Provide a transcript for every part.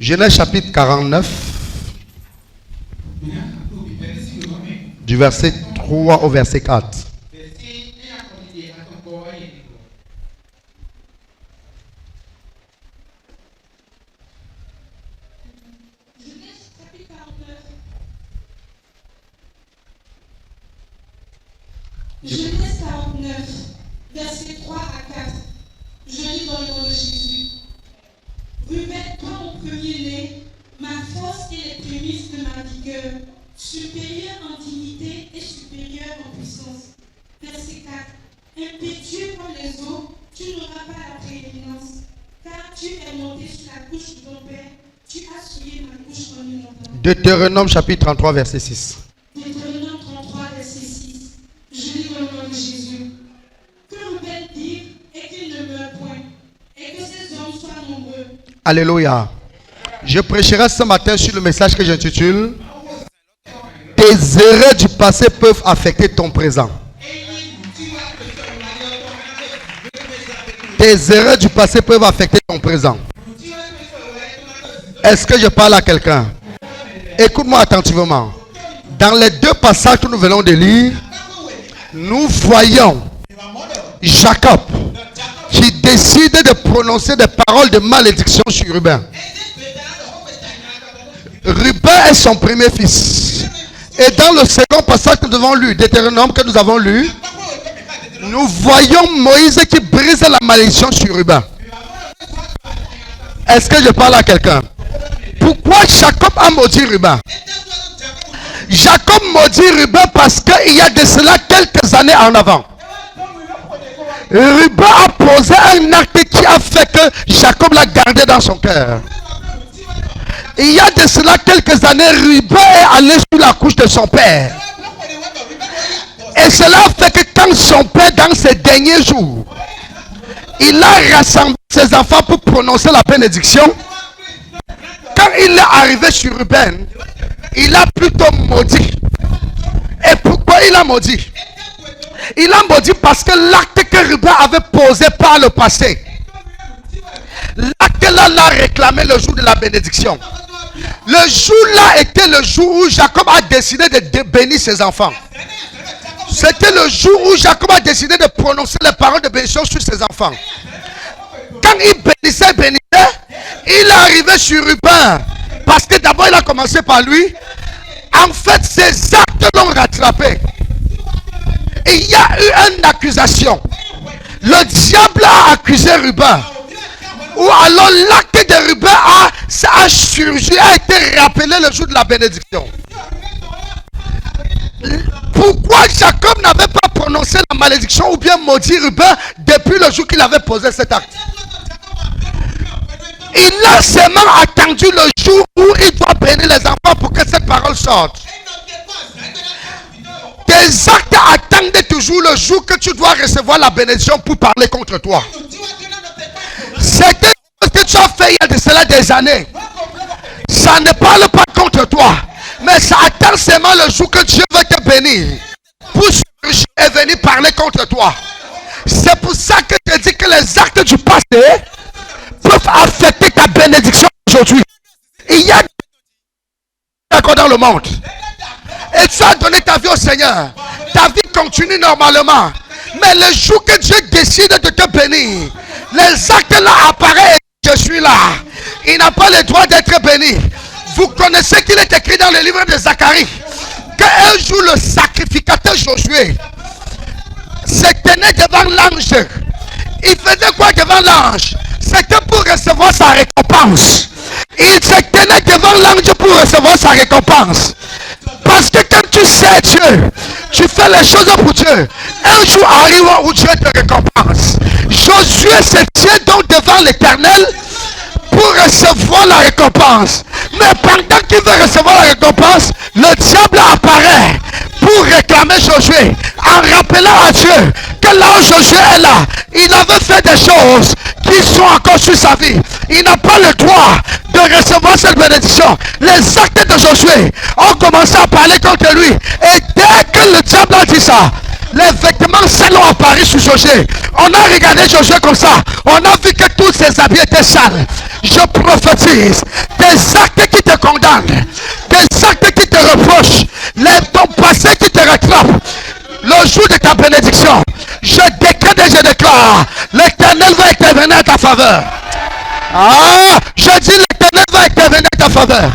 Genèse chapitre 49, du verset 3 au verset 4. Genèse 49, verset 3 à 4. Je lis dans le nom de Jésus. Ruben, toi mon premier-né, ma force et les prémices de ma vigueur, supérieur en dignité et supérieur en puissance. Verset 4. Impétueux comme les eaux, tu n'auras pas la prééminence, car tu es monté sur la couche de ton père, tu as souillé ma couche en une montagne. Deutéronome chapitre 33, verset 6. Deutéronome 33, verset 6. Je lis dans le nom de Jésus. Que Ruben vive et qu'il ne meure point, et que ces hommes soient nombreux. Alléluia. Je prêcherai ce matin sur le message que j'intitule Tes erreurs du passé peuvent affecter ton présent. Tes erreurs du passé peuvent affecter ton présent. Est-ce que je parle à quelqu'un? Écoute-moi attentivement. Dans les deux passages que nous venons de lire, nous voyons Jacob qui décide de prononcer des paroles de malédiction sur Ruben. Ruben est son premier fils. Et dans le second passage que nous avons lu, Deutéronome que nous avons lu, nous voyons Moïse qui brise la malédiction sur Ruben. Est-ce que je parle à quelqu'un? Pourquoi Jacob a maudit Ruben? Jacob maudit Ruben parce qu'il y a de cela quelques années en avant. Ruben a posé un acte qui a fait que Jacob l'a gardé dans son cœur. Il y a de cela quelques années, Ruben est allé sous la couche de son père. Et cela fait que quand son père, dans ses derniers jours, il a rassemblé ses enfants pour prononcer la bénédiction, quand il est arrivé sur Ruben, il a plutôt maudit. Et pourquoi il a maudit? Il a maudit parce que l'acte que Ruben avait posé par le passé, l'acte là l'a réclamé le jour de la bénédiction. Le jour-là était le jour où Jacob a décidé de bénir ses enfants. C'était le jour où Jacob a décidé de prononcer les paroles de bénédiction sur ses enfants. Quand il bénissait, il est arrivé sur Ruben. Parce que d'abord il a commencé par lui. En fait, ses actes l'ont rattrapé. Et il y a eu une accusation. Le diable a accusé Ruben. Ou alors l'acte de Ruben a surgi, a été rappelé le jour de la bénédiction. Pourquoi Jacob n'avait pas prononcé la malédiction ou bien maudit Ruben depuis le jour qu'il avait posé cet acte? Il a seulement attendu le jour où il doit bénir les enfants pour que cette parole sorte. Tes actes attendent toujours le jour que tu dois recevoir la bénédiction pour parler contre toi. C'est quelque chose que tu as fait il y a de cela des années. Ça ne parle pas contre toi, mais ça attend seulement le jour que Dieu veut te bénir pour surgir et venir parler contre toi. C'est pour ça que je dis que les actes du passé peuvent affecter ta bénédiction aujourd'hui. Il y a des dans le monde. Et tu as donné ta vie au Seigneur. Ta vie continue normalement. Mais le jour que Dieu décide de te bénir, les actes là apparaissent et je suis là. Il n'a pas le droit d'être béni. Vous connaissez qu'il est écrit dans le livre de Zacharie qu'un jour le sacrificateur Josué se tenait devant l'ange. Il faisait quoi devant l'ange? C'était pour recevoir sa récompense. Il se tenait devant l'ange pour recevoir sa récompense. Parce que quand tu sais Dieu, tu fais les choses pour Dieu. Un jour arrive où Dieu te récompense. Josué se tient donc devant l'Éternel pour recevoir la récompense. Mais pendant qu'il veut recevoir la récompense, le diable apparaît pour réclamer Josué, en rappelant à Dieu que là où Josué est là, il avait fait des choses qui sont encore sur sa vie. Il n'a pas le droit de recevoir cette bénédiction. Les actes de Josué ont commencé à parler contre lui. Et dès que le diable a dit ça, les vêtements sales ont apparu sur Josué. On a regardé Josué comme ça. On a vu que tous ses habits étaient sales. Je prophétise, tes Tes actes qui te reprochent, ton passé qui te rattrape. Le jour de ta bénédiction, je décrète et je déclare, l'Éternel va intervenir à ta faveur. Ah, je dis l'Éternel va intervenir à ta faveur.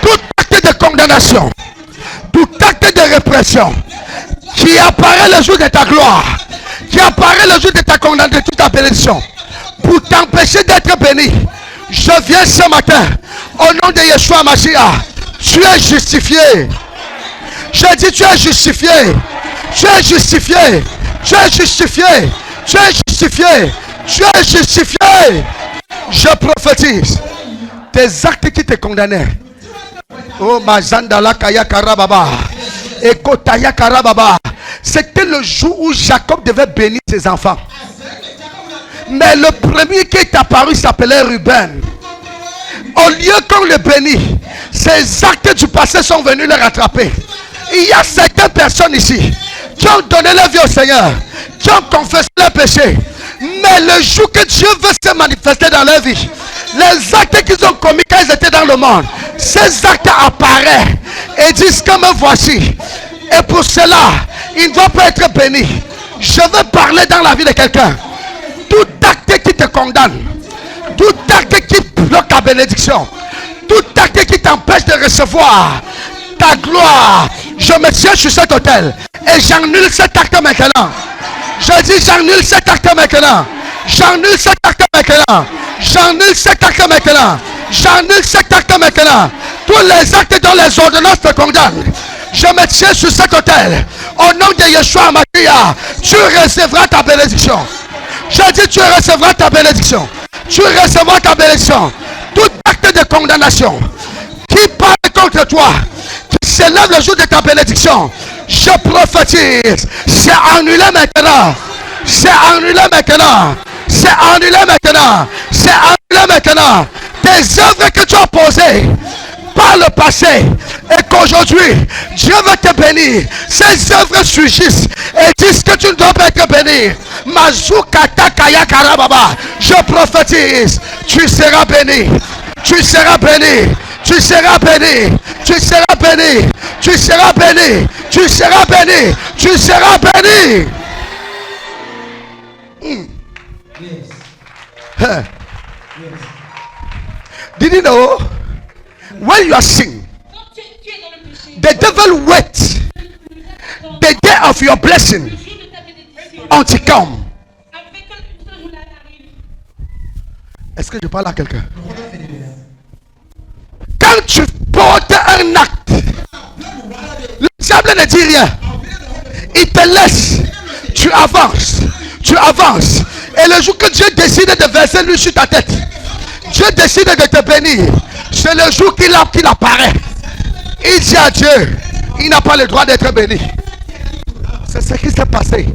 Tout acte de condamnation, tout acte de répression qui apparaît le jour de ta gloire, qui apparaît le jour de ta condamnation, de ta bénédiction, pour t'empêcher d'être béni, je viens ce matin au nom de Yeshua Mashiach. Tu es justifié. Je dis tu es justifié. Tu es justifié. Tu es justifié. Tu es justifié. Tu es justifié. Je prophétise. Tes actes qui te condamnaient. Oh Mazandala Kaya Karababa. Ekotaya Karababa. C'était le jour où Jacob devait bénir ses enfants. Mais le premier qui est apparu s'appelait Ruben. Au lieu qu'on le bénisse, ces actes du passé sont venus le rattraper. Il y a certaines personnes ici qui ont donné leur vie au Seigneur, qui ont confessé leurs péchés. Mais le jour que Dieu veut se manifester dans leur vie, les actes qu'ils ont commis quand ils étaient dans le monde, ces actes apparaissent et disent que me voici. Et pour cela, il ne doit pas être béni. Je veux parler dans la vie de quelqu'un. Tout acte qui te condamne, tout acte qui bloque ta bénédiction, tout acte qui t'empêche de recevoir ta gloire, je me tiens sur cet autel et j'annule cet acte maintenant. Je dis j'annule cet acte maintenant. J'annule cet acte maintenant. J'annule cet acte maintenant. J'annule cet acte maintenant. Tous les actes dont les ordonnances te condamnent, je me tiens sur cet autel. Au nom de Yeshua Mashiach, tu recevras ta bénédiction. Je dis tu recevras ta bénédiction. Tu recevras ta bénédiction. Tout acte de condamnation qui parle contre toi, qui s'élève le jour de ta bénédiction, je prophétise, c'est annulé maintenant. C'est annulé maintenant. C'est annulé maintenant. C'est annulé maintenant. Tes œuvres que tu as posées par le passé et qu'aujourd'hui Dieu va te bénir. Ces œuvres surgissent et disent que tu ne dois pas être béni. Mazukata Kaya Karababa. Je prophétise, tu seras béni. Tu seras béni. Tu seras béni. Tu seras béni. Tu seras béni. Tu seras béni. Tu seras béni. Yes. Huh. Did you know when you are sin, Quand tu es dans le péché, the devil waits the day of your blessing le jour de ta bénédiction, until come? avec un seul jour là arrive. Est-ce que je parle à quelqu'un? Quand tu portes un acte, le diable ne dit rien. Il te laisse. Tu avances. Tu avances. Et le jour que Dieu décide de verser l'huile sur ta tête, Dieu décide de te bénir. C'est le jour qu'il apparaît. Il dit à Dieu, il n'a pas le droit d'être béni. C'est ce qui s'est passé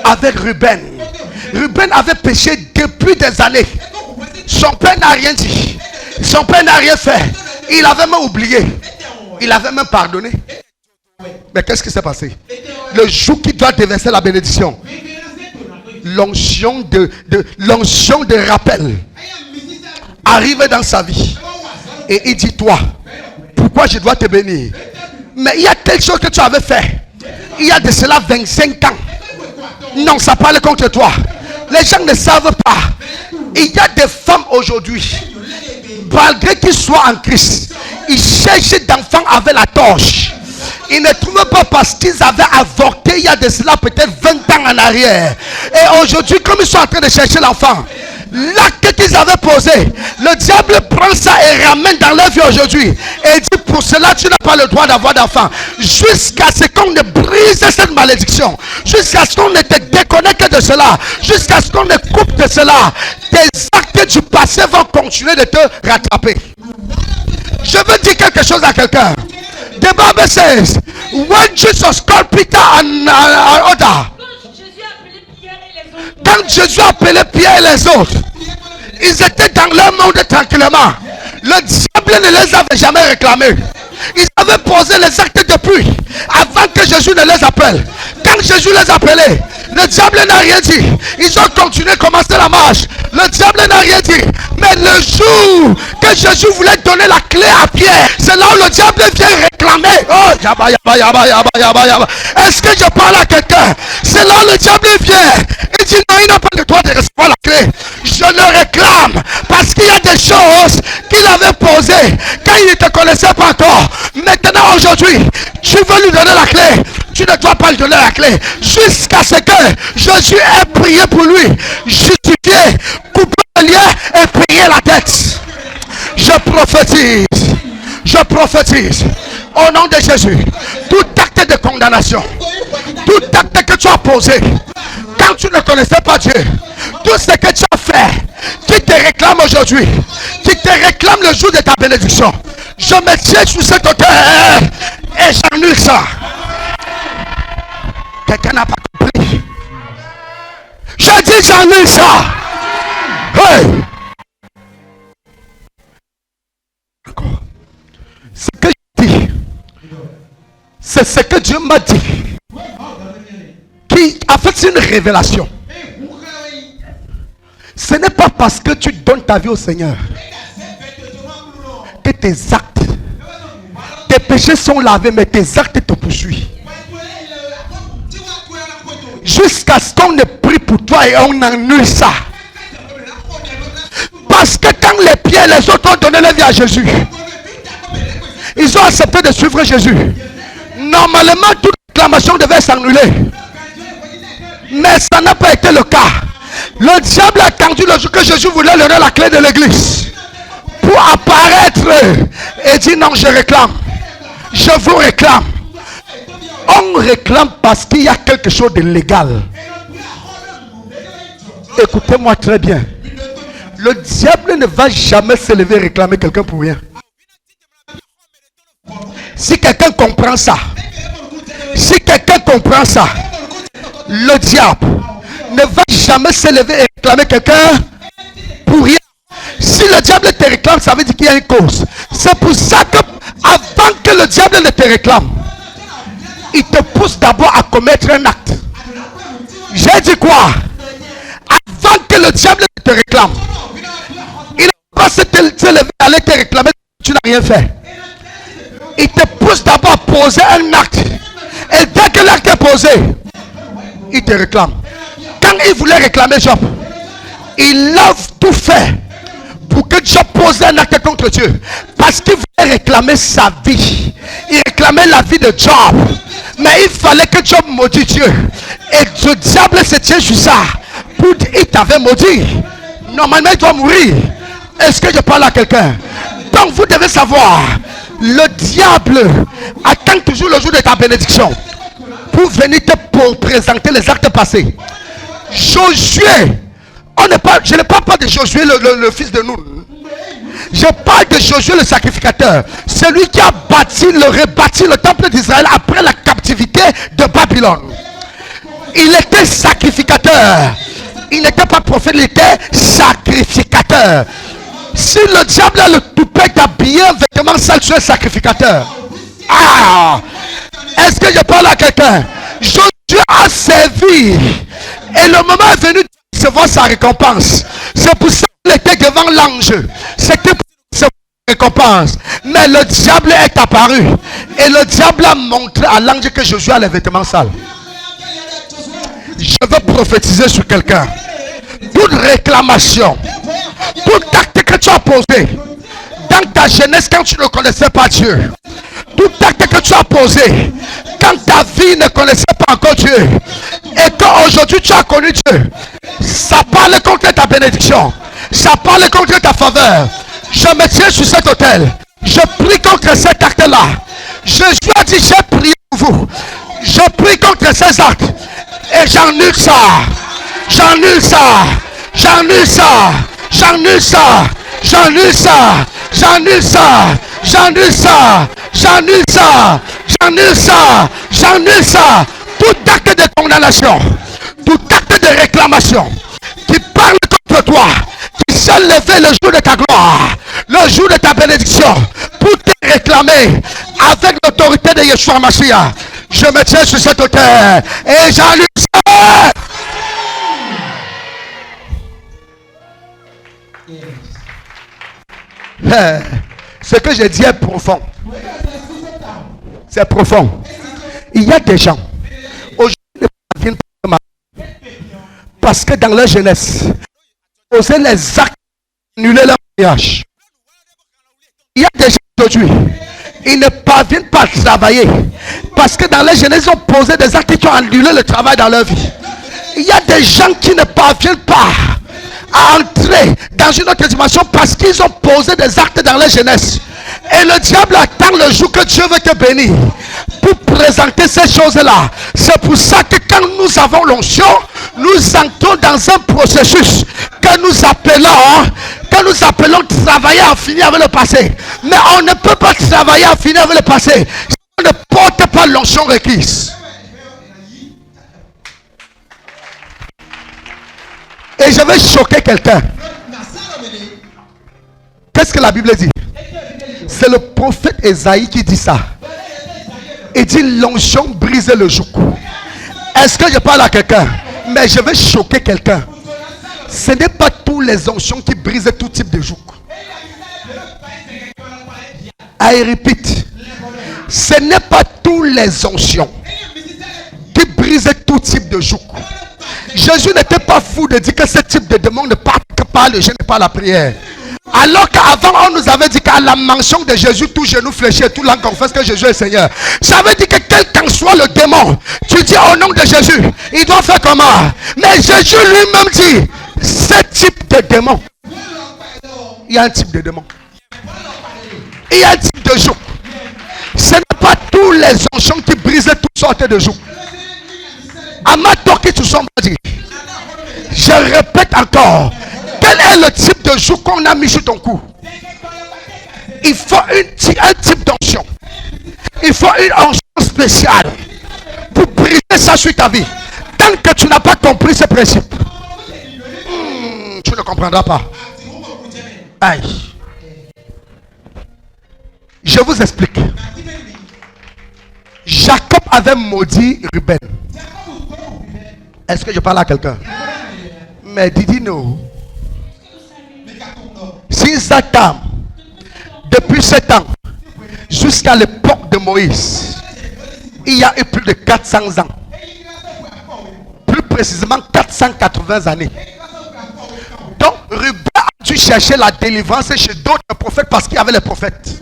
avec Ruben. Ruben avait péché depuis des années. Son père n'a rien dit. Son père n'a rien fait. Il avait même oublié. Il avait même pardonné. Mais qu'est-ce qui s'est passé? Le jour qu'il doit déverser la bénédiction, l'onction de rappel arrive dans sa vie. Et il dit, toi, pourquoi je dois te bénir? Mais il y a quelque chose que tu avais fait il y a de cela 25 ans. Non, ça parle contre toi. Les gens ne savent pas. Il y a des femmes aujourd'hui, malgré qu'ils soient en Christ, ils cherchent d'enfants avec la torche. Ils ne trouvent pas parce qu'ils avaient avorté il y a de cela peut-être 20 ans en arrière. Et aujourd'hui, comme ils sont en train de chercher l'enfant, l'acte qu'ils avaient posé, le diable prend ça et ramène dans leur vie aujourd'hui. Et dit, pour cela, tu n'as pas le droit d'avoir d'enfant. Jusqu'à ce qu'on ne brise cette malédiction. Jusqu'à ce qu'on ne te déconnecte de cela. Jusqu'à ce qu'on ne coupe de cela. Tes actes du passé vont continuer de te rattraper. Je veux dire quelque chose à quelqu'un. The Bible says, when Jesus called Peter and other, quand Jésus a appelé Pierre et les autres, ils étaient dans leur monde tranquillement. Le diable ne les avait jamais réclamés. Ils avaient posé les actes depuis avant que Jésus ne les appelle. Quand Jésus les appelait, le diable n'a rien dit. Ils ont continué à commencer la marche. Le diable n'a rien dit. Mais le jour que Jésus voulait donner la clé à Pierre, c'est là où le diable vient réclamer. Oh, yaba, yaba, yaba, yaba, yaba, yaba. Est-ce que je parle à quelqu'un? C'est là où le diable vient. Il dit non, il n'a pas le droit de recevoir la clé. Je le réclame parce qu'il y a des choses qu'il avait posées quand il ne te connaissait pas encore. Maintenant, aujourd'hui, tu veux lui donner la clé. Tu ne dois pas lui donner la clé jusqu'à ce que Jésus ait prié pour lui, justifié, coupé le lien et payé la dette. Je prophétise au nom de Jésus, tout acte de condamnation, tout acte que tu as posé quand tu ne connaissais pas Dieu, tout ce que tu as fait qui te réclame aujourd'hui, qui te réclame le jour de ta bénédiction, je me tiens sur cette hauteur et j'annule ça. Quelqu'un n'a pas compris. Je dis j'annule ça. Hey. Encore. Ce que je dis, c'est ce que Dieu m'a dit. Qui a fait une révélation. Ce n'est pas parce que tu donnes ta vie au Seigneur que tes actes, tes péchés sont lavés, mais tes actes te poursuivent. Jusqu'à ce qu'on ne prie pour toi et on annule ça. Parce que quand les pierres, les autres ont donné leur vie à Jésus, ils ont accepté de suivre Jésus. Normalement, toute réclamation devait s'annuler. Mais ça n'a pas été le cas. Le diable a attendu le jour que Jésus voulait leur donner la clé de l'église pour apparaître et dire non, je réclame. Je vous réclame. On réclame parce qu'il y a quelque chose de légal. Écoutez-moi très bien. Le diable ne va jamais se lever et réclamer quelqu'un pour rien. Si quelqu'un comprend ça, le diable ne va jamais se lever et réclamer quelqu'un pour rien. Si le diable te réclame, ça veut dire qu'il y a une cause. C'est pour ça que avant que le diable ne te réclame, il te pousse d'abord à commettre un acte. J'ai dit quoi? Avant que le diable ne te réclame, il ne va pas se lever et aller te réclamer que tu n'as rien fait. Il te pousse d'abord à poser un acte. Et dès que l'acte est posé, il te réclame. Quand il voulait réclamer Job, il a tout fait pour que Job pose un acte contre Dieu. Parce qu'il voulait réclamer sa vie. Il réclamait la vie de Job. Mais il fallait que Job maudit Dieu. Et le diable se tient sur ça. Pour dire, il t'avait maudit. Normalement, il doit mourir. Est-ce que je parle à quelqu'un? Donc, vous devez savoir, le diable attend toujours le jour de ta bénédiction pour venir te présenter les actes passés. Josué, je ne parle pas de Josué le fils de Nun. Je parle de Josué le sacrificateur. Celui qui a rebâti le temple d'Israël après la captivité de Babylone. Il était sacrificateur. Il n'était pas prophète, il était sacrificateur. Si le diable a le toupet d'habiller un vêtement sale, tu es sacrificateur. Ah! Est-ce que je parle à quelqu'un? Josué a servi. Et le moment est venu de recevoir sa récompense. C'est pour ça qu'il était devant l'ange. C'était pour sa récompense. Mais le diable est apparu. Et le diable a montré à l'ange que Josué a les vêtements sales. Je veux prophétiser sur quelqu'un. Toute réclamation, tout acte que tu as posé dans ta jeunesse quand tu ne connaissais pas Dieu, tout acte que tu as posé quand ta vie ne connaissait pas encore Dieu, et qu'aujourd'hui tu as connu Dieu, ça parle contre ta bénédiction, ça parle contre ta faveur. Je me tiens sur cet autel, je prie contre cet acte-là. Jésus a dit, j'ai prié pour vous. Je prie contre ces actes et j'annule ça. J'annule ça, j'annule ça, j'annule ça, j'annule ça, j'annule ça, j'annule ça, j'annule ça, j'annule ça, j'annule ça. Tout acte de condamnation, tout acte de réclamation qui parle contre toi, qui s'est levé le jour de ta gloire, le jour de ta bénédiction, pour te réclamer, avec l'autorité de Yeshua Mashiach. Je me tiens sur cette hauteur et j'allume ça. Ce que je dis est profond. C'est profond. Il y a des gens aujourd'hui ne viennent pas parce que dans leur jeunesse, poser les actes, annuler leur mariage. Il y a des gens aujourd'hui, ils ne parviennent pas à travailler parce que dans leur jeunesse, ils ont posé des actes qui ont annulé le travail dans leur vie. Il y a des gens qui ne parviennent pas à entrer dans une autre dimension parce qu'ils ont posé des actes dans leur jeunesse. Et le diable attend le jour que Dieu veut te bénir pour présenter ces choses-là. C'est pour ça que quand nous avons l'onction, nous entrons dans un processus que nous appelons travailler à finir avec le passé. Mais on ne peut pas travailler à finir avec le passé si on ne porte pas l'onction requise. Et je vais choquer quelqu'un. Qu'est-ce que la Bible dit? C'est le prophète Esaïe qui dit ça. Il dit l'onction brise le joug. Est-ce que je parle à quelqu'un? Mais je vais choquer quelqu'un. Ce n'est pas tous les onctions qui brisent tout type de joug. I repeat. Ce n'est pas tous les onctions qui brisent tout type de joug. Jésus n'était pas fou de dire que ce type de démon ne part que par le jeûne et par la prière. Alors qu'avant on nous avait dit qu'à la mention de Jésus, tout genou fléchi et tout langue confesse que Jésus est Seigneur. Ça veut dire que quel qu'en soit le démon, tu dis au nom de Jésus, il doit faire comment? Mais Jésus lui-même dit, ce type de démon, il y a un type de démon. Il y a un type de joug. Ce n'est pas tous les onctions qui brisent toutes sortes de jougs. Amato qui tu sommes dit. Je répète encore. Quel est le type de joug qu'on a mis sur ton cou? Il faut un type d'onction. Il faut une onction spéciale pour briser ça sur ta vie. Tant que tu n'as pas compris ce principe, tu ne comprendras pas. Aïe. Je vous explique. Jacob avait maudit Ruben. Est-ce que je parle à quelqu'un? Mais did you know? Since that time, depuis 7 ans, jusqu'à l'époque de Moïse, il y a eu plus de 400 ans. Plus précisément 480 années. Donc Ruben a dû chercher la délivrance chez d'autres prophètes parce qu'il y avait les prophètes.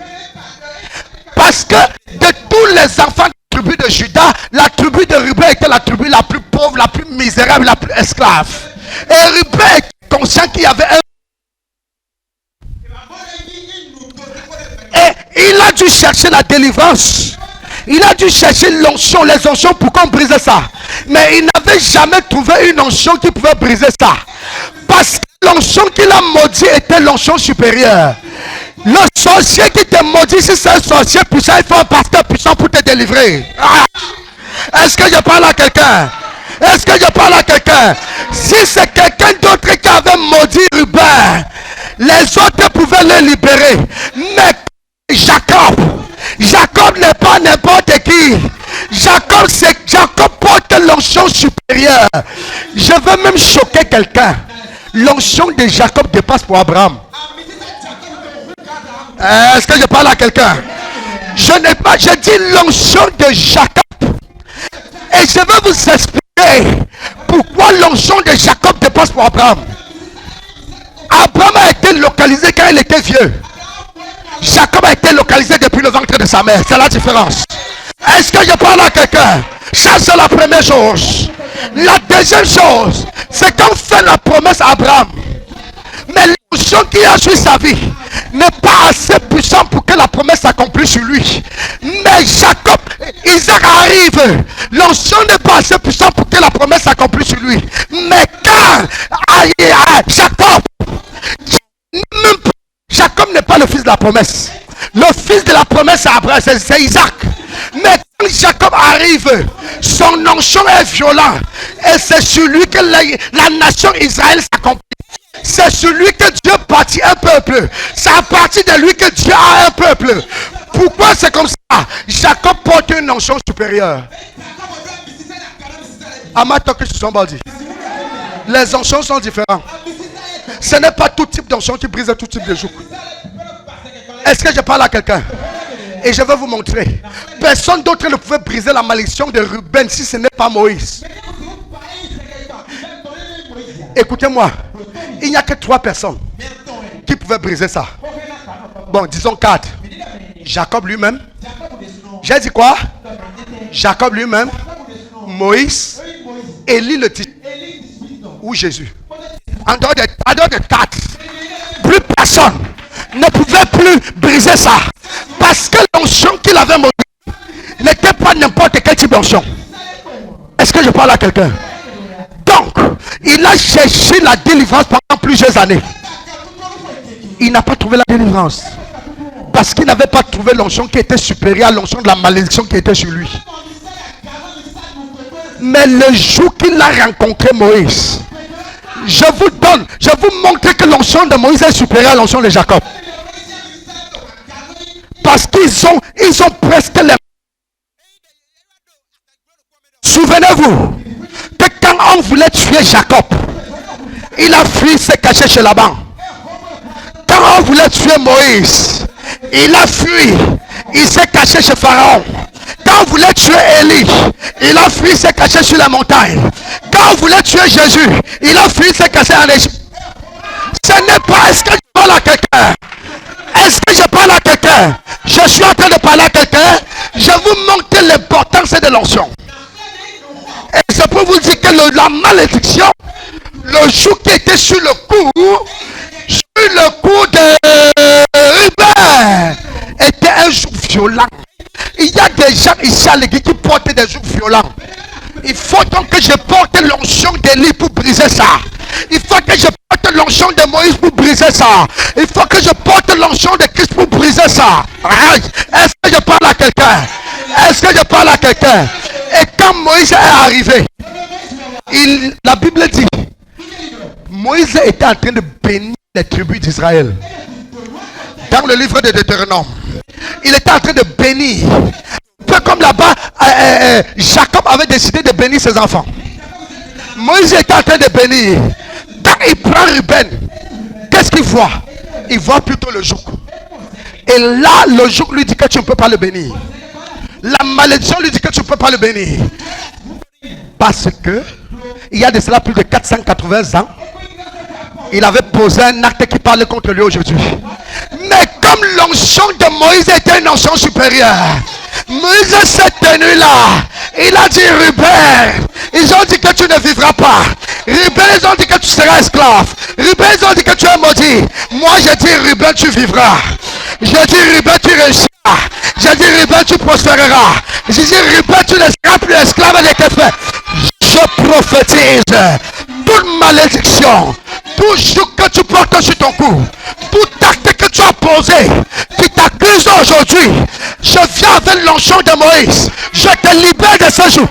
Parce que de tous les enfants de la tribu de Juda, la tribu de Ruben était la tribu la plus pauvre, la plus misérable, la plus esclave. Et Ruben était conscient qu'il y avait un... Et il a dû chercher la délivrance. Il a dû chercher l'onction, les onctions pour qu'on brise ça. Mais il n'avait jamais trouvé une onction qui pouvait briser ça. Parce que l'onction qu'il a maudit était l'onction supérieure. Le sorcier qui te maudit, si c'est un sorcier puissant, il faut un pasteur puissant pour te délivrer. Est-ce que je parle à quelqu'un? Est-ce que je parle à quelqu'un? Si c'est quelqu'un d'autre qui avait maudit Ruben, les autres pouvaient le libérer. Mais Jacob n'est pas n'importe qui. Jacob porte l'onction supérieure. Je veux même choquer quelqu'un. L'onction de Jacob dépasse pour Abraham. Est-ce que je parle à quelqu'un? Je dis l'onction de Jacob. Et je vais vous expliquer pourquoi l'onction de Jacob dépasse pour Abraham. Abraham a été localisé quand il était vieux. Jacob a été localisé depuis le ventre de sa mère. C'est la différence. Est-ce que je parle à quelqu'un? Ça, c'est la première chose. La deuxième chose, c'est qu'on fait la promesse à Abraham. Mais l'onction qui a sur sa vie n'est pas assez puissant pour que la promesse s'accomplisse sur lui. Mais Jacob, Isaac arrive. L'onction n'est pas assez puissant pour que la promesse s'accomplisse sur lui. Mais quand Jacob n'est pas le fils de la promesse. Le fils de la promesse c'est Isaac. Mais quand Jacob arrive, son onction est violente. Et c'est sur lui que la nation Israël s'accomplit. C'est sur lui que Dieu bâtit un peuple. C'est à partir de lui que Dieu a un peuple. Pourquoi c'est comme ça? Jacob porte une onction supérieure. Amato que somebody. Les onctions sont différentes. Ce n'est pas tout type d'onction qui brise tout type de joug. Est-ce que je parle à quelqu'un? Et je vais vous montrer. Personne d'autre ne pouvait briser la malédiction de Ruben si ce n'est pas Moïse. Écoutez-moi. Il n'y a que 3 personnes qui pouvaient briser ça. Bon, disons 4. Jacob lui-même. J'ai dit quoi? Jacob lui-même. Moïse. Élie le disciple. Ou Jésus. En dehors de 4. Plus personne ne pouvait plus briser ça. Parce que l'onction qu'il avait Moïse n'était pas n'importe quel type d'onction. Est-ce que je parle à quelqu'un? Donc, il a cherché la délivrance pendant plusieurs années. Il n'a pas trouvé la délivrance. Parce qu'il n'avait pas trouvé l'onction qui était supérieure à l'onction de la malédiction qui était sur lui. Mais le jour qu'il a rencontré Moïse, je vous montre que l'onction de Moïse est supérieure à l'onction de Jacob. Parce qu'ils ont presque les... Souvenez-vous que quand on voulait tuer Jacob, il a fui, s'est caché chez Laban. Quand on voulait tuer Moïse, il a fui, il s'est caché chez Pharaon. Quand on voulait tuer Élie, il a fui, s'est caché sur la montagne. Quand on voulait tuer Jésus, il a fui, s'est caché en Égypte. Ce n'est pas, est-ce que je parle à quelqu'un? Est-ce que je parle à quelqu'un? Je suis en train de parler à quelqu'un. Je vous montre l'importance de l'onction. Et je peux vous dire que la malédiction, le jour qui était sur le cou de Ruben, était un jour violent. Il y a des gens ici à l'église qui portent des jours violents. Il faut donc que je porte l'onction d'Élie pour briser ça. Il faut que je porte l'onction de Moïse pour briser ça. Il faut que je porte l'onction de Christ pour briser ça. Est-ce que je parle à quelqu'un? Est-ce que je parle à quelqu'un? Et quand Moïse est arrivé, la Bible dit, Moïse était en train de bénir les tribus d'Israël. Dans le livre de Deutéronome, il était en train de bénir. Peu comme là-bas, Jacob avait décidé de bénir ses enfants. Moïse était en train de bénir. Quand il prend Ruben, qu'est-ce qu'il voit? Il voit plutôt le joug. Et là, le joug lui dit que tu ne peux pas le bénir. La malédiction lui dit que tu ne peux pas le bénir. Parce que il y a de cela plus de 480 ans, il avait posé un acte qui parlait contre lui aujourd'hui. Mais comme l'onction de Moïse était une onction supérieure, Moïse s'est tenu là. Il a dit Ruben, ils ont dit que tu ne vivras pas. Ruben, ils ont dit que tu seras esclave. Ruben, ils ont dit que tu es maudit. Moi, je dis Ruben, tu vivras. Je dis Ruben, tu réussiras. Je dis Ruben, tu prospéreras. Je dis Ruben, tu ne seras plus esclave de tes frères. Je prophétise toute malédiction, tout joug que tu portes sur ton cou, tout acte que tu as posé, qui t'accuse aujourd'hui, je viens avec l'onction de Moïse. Je te libère de ce joug.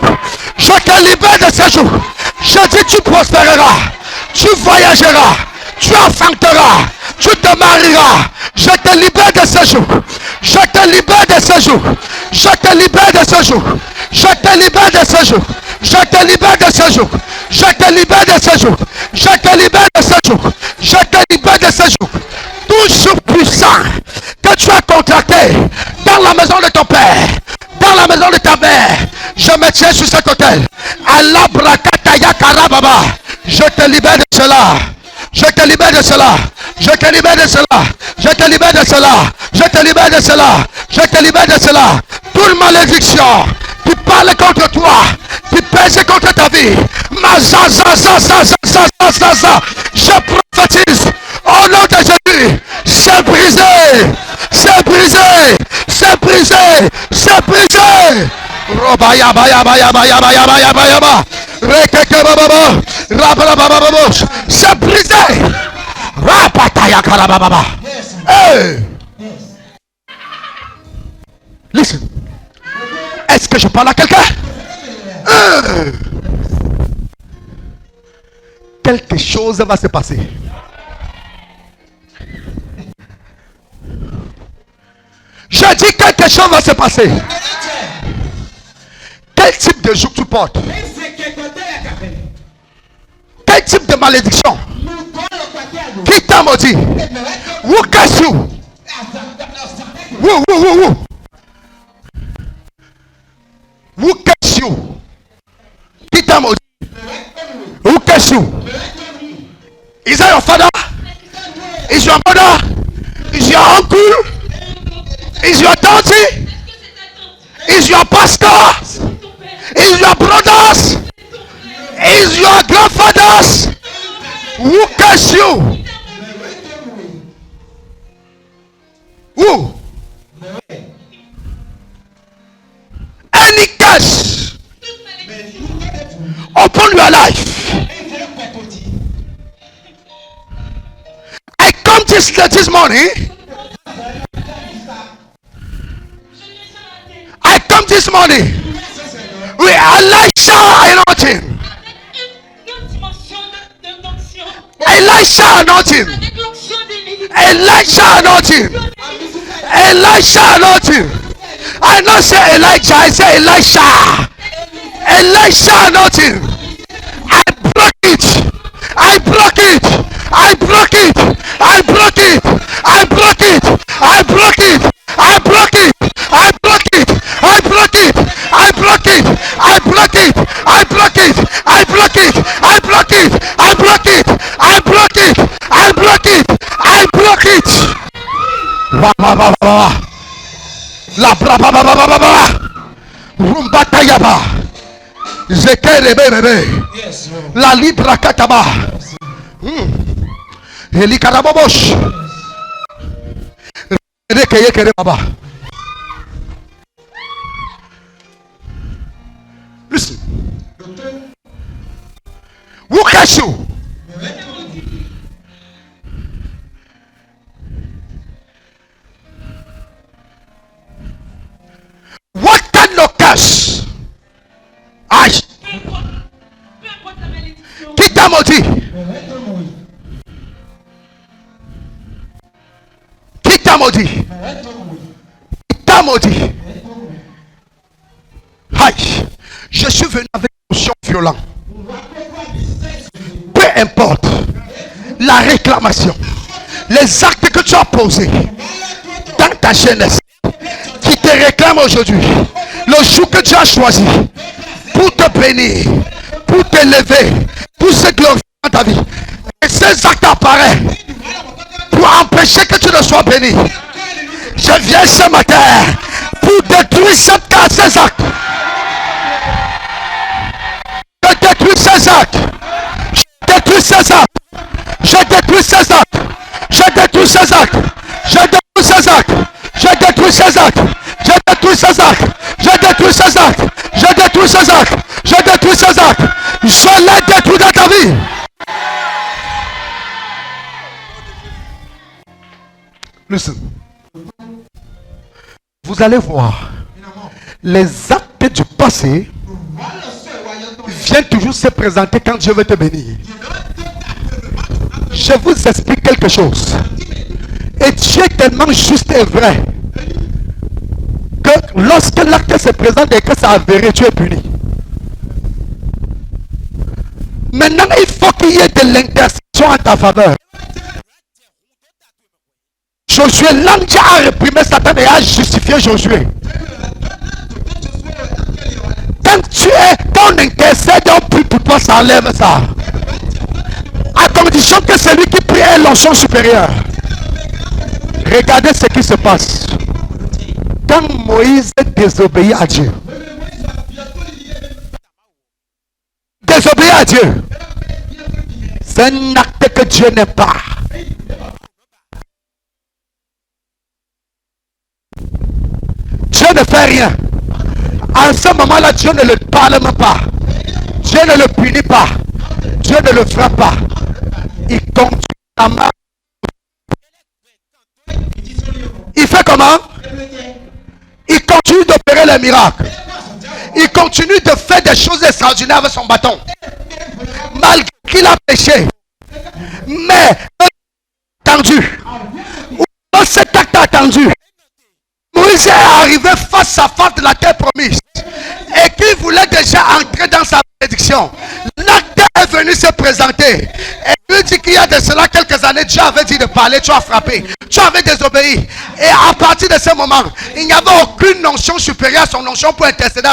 Je te libère de ce joug. Je dis tu prospéreras, tu voyageras, tu enfanteras, tu te marieras. Je te libère de ce joug. Je te libère de ce joug. Je te libère de ce joug. Je te libère de ce joug. Je te libère de ce joug. Je te libère de ce joug. Je te libère de ce joug. Je te libère de ce joug. Tout joug puissant que tu as contracté dans la maison de ton père, dans la maison de ta mère, je me tiens sur cet hôtel. Allah brakataya karababa. Je te libère de cela. Je te libère de cela. Je te libère de cela. Je te libère de cela. Je te libère de cela. Je te libère de cela. Toute malédiction qui parle contre toi, qui pèse contre ta vie, je prophétise au nom de Jésus. C'est brisé. C'est brisé. C'est brisé. C'est brisé. Robaya baya baya baya baya baya baya baya. Rekeke baba baba. C'est brisé. Rapataya karababa. Hey. Listen. Est-ce que je parle à quelqu'un? Quelque chose va se passer. Je dis quelque chose va se passer. Quel type de joug tu portes? Quel type de malédiction? Qui t'a maudit? Who curse you? Who curse you? Qui t'a maudit? Who curse you? Is that your father? Is your mother? Is your uncle? Is your auntie? Is your pastor? Is your brothers? Is your grandfathers? Who curse you? Who? Any curse upon your life. I come this morning. I come this morning with Elisha anointing. Elisha anointing. Elisha anointing. Elisha anointing. I not say Elijah, I say Elisha. Elisha anointing. I block it. I block it. I block it. I block it. I block it. I block it. I block it. I block it. I block it. I block it. I block it. I block it. I block it. I block it. I block it. I block it. I block it. I block it. La bra ba ba ba ba ba ba. Rumba tayaba. Zekere bebe. La libra kataba. Eli karabobosh. Rekeye kere baba. Listen. Who catch you? What kind of curse? Aïe. Qui t'a maudit? Qui t'a maudit? Qui t'a maudit? Aïe. Je suis venu avec une notion violente. Peu importe la réclamation, les actes que tu as posés dans ta jeunesse, qui te réclament aujourd'hui, le jour que tu as choisi pour te bénir, pour t'élever, pour se glorifier dans ta vie, et ces actes apparaissent pour empêcher que tu ne sois béni. Je viens ce matin pour détruire ces actes. Je détruis ces actes. Je détruis ces actes. Je détruis ces actes. Je détruis ces actes. Je détruis ces actes. Je détruis ces actes. Je détruis ces actes. Je détruis ces actes. Je détruis ces actes. Je détruis ces actes. Je les détruis dans ta vie. Listen. Vous allez voir, les actes du passé viennent toujours se présenter quand Dieu veut te bénir. Je vous explique quelque chose. Et Dieu est tellement juste et vrai que lorsque l'acte se présente et que ça avéré, tu es puni. Maintenant, il faut qu'il y ait de l'intercession en ta faveur. Josué, l'ange a réprimé Satan et a justifié Josué. Quand tu es ton intercesseur, pour toi, ça enlève ça. À condition que celui qui prie ait l'onction supérieure. Regardez ce qui se passe. Quand Moïse désobéit à Dieu. Désobéir à Dieu. C'est un acte que Dieu n'aime pas. Dieu ne fait rien. En ce moment-là, Dieu ne le parle même pas. Dieu ne le punit pas. Dieu ne le frappe pas. Il continue à marcher. Il fait comment? Il continue d'opérer les miracles. Il continue de faire des choses extraordinaires avec son bâton. Malgré qu'il a péché. Mais attendu. Dans cet acte attendu, Moïse Moïse est arrivé face à face de la terre promise et qu'il voulait déjà entrer dans sa bénédiction, l'acte est venu se présenter et lui dit qu'il y a de cela quelques années, Dieu avait dit de parler, tu as frappé, tu avais désobéi, et à partir de ce moment il n'y avait aucune notion supérieure à son notion pour intercéder.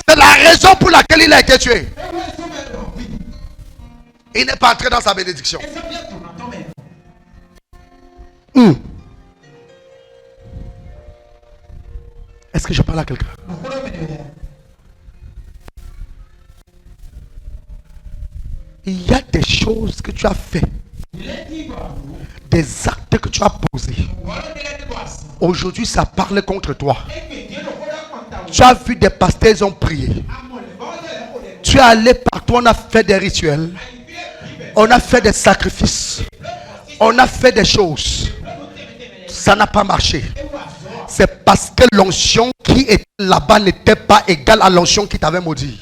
C'est la raison pour laquelle il a été tué. Il n'est pas entré dans sa bénédiction. Est-ce que je parle à quelqu'un? Il y a des choses que tu as fait, des actes que tu as posés. Aujourd'hui, ça parle contre toi. Tu as vu des pasteurs, ils ont prié. Tu es allé partout, on a fait des rituels. On a fait des sacrifices. On a fait des choses. Ça n'a pas marché. C'est parce que l'onction qui était là-bas n'était pas égale à l'onction qui t'avait maudit.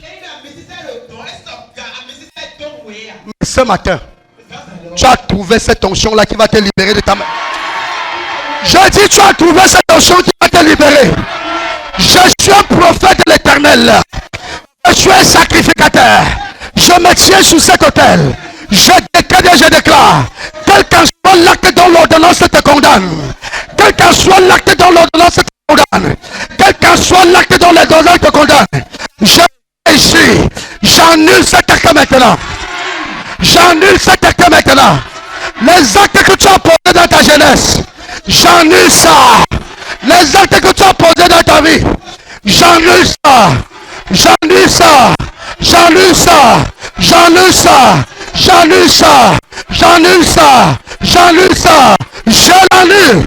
Mais ce matin, tu as trouvé cette onction-là qui va te libérer de ta main. Je dis, tu as trouvé cette onction qui va te libérer. Je suis un prophète de l'Éternel. Je suis un sacrificateur. Je me tiens sous cet autel. Je déclare et je déclare. Quel qu'en soit l'acte dont l'ordonnance te condamne. Quel qu'en soit l'acte dont l'ordonnance te condamne. Quel qu'en soit l'acte dont l'ordonnance te condamne. Je ici. J'annule cet acte maintenant. J'annule cet acte maintenant. Les actes que tu as posés dans ta jeunesse. J'annule ça. Les actes que tu as posés dans ta vie. J'annule ça. J'annule ça. J'annule ça. J'annule ça. J'annule ça. J'annule ça. J'annule ça. Je l'annule.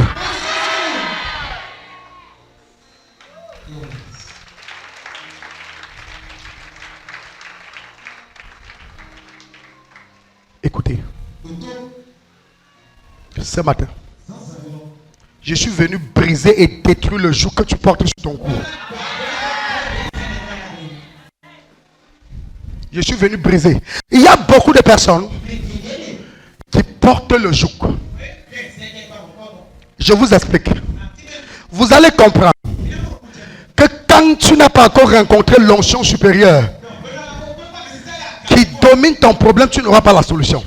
Écoutez. Ce matin, je suis venu briser et détruire le joug que tu portes sur ton cou. Je suis venu briser. Il y a beaucoup de personnes qui portent le joug. Je vous explique. Vous allez comprendre que quand tu n'as pas encore rencontré l'onction supérieure qui domine ton problème, tu n'auras pas la solution.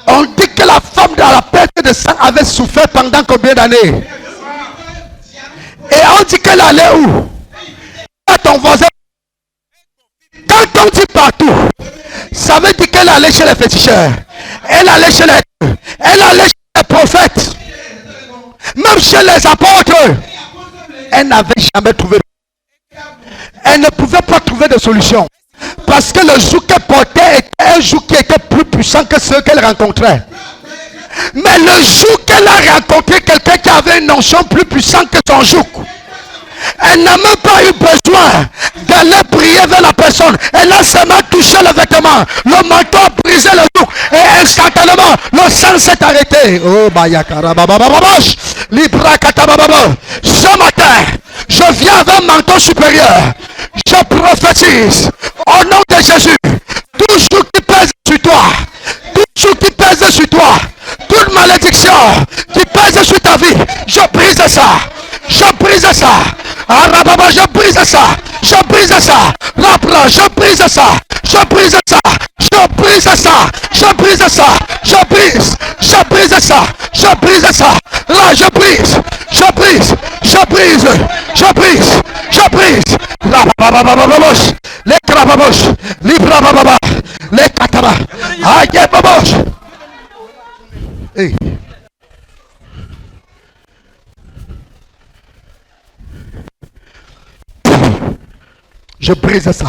On dit que la femme de la perte de sang avait souffert pendant combien d'années? Et on dit qu'elle allait où? À ton voisin. Quand on dit partout, ça veut dire qu'elle allait chez les féticheurs. Elle allait chez elle allait chez les prophètes. Même chez les apôtres. Elle n'avait jamais trouvé. Elle ne pouvait pas trouver de solution. Parce que le joug qu'elle portait était un joug qui était plus puissant que ceux qu'elle rencontrait. Mais le jour qu'elle a rencontré quelqu'un qui avait une onction plus puissante que son joug, elle n'a même pas eu besoin d'aller prier vers la personne. Elle a seulement touché le vêtement. Le manteau a brisé le joug. Et instantanément, le sang s'est arrêté. Oh, ce matin, je viens avec un manteau supérieur. Je prophétise au nom de Jésus. Tout joug qui pèse sur toi, tout joug qui pèse sur toi, toute malédiction qui pèse sur ta vie, je brise ça. Je brise ça. Arababa, je brise ça. Je brise ça. Rapra, je brise ça. Je brise ça. Je brise ça. Je brise ça. Je brise. Je brise ça. Je brise ça. Là, je brise. Je brise. Je brise. Je brise. Je brise. Rabababababos. Les krababos. Les brabababa. Les kataba. Aïe, babos. Hey. Je brise ça.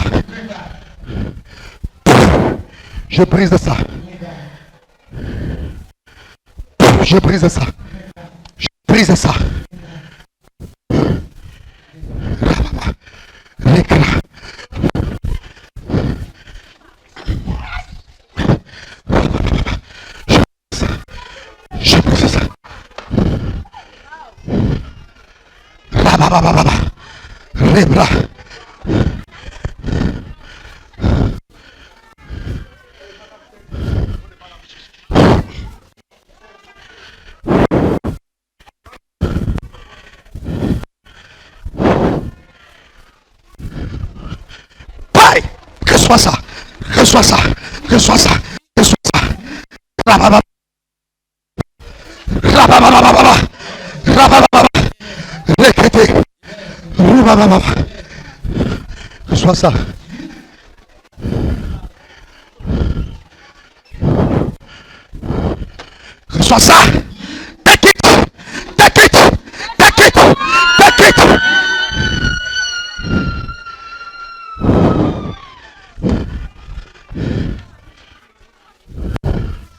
Je brise ça. Je brise ça. Je brise ça. Je brise ça. Les bras. Reçois ça. Reçois ça. Reçois ça. Reçois ça. Rabababa. Rabababa. Rabababa. Rekete. Rabababa. Reçois ça. Reçois ça.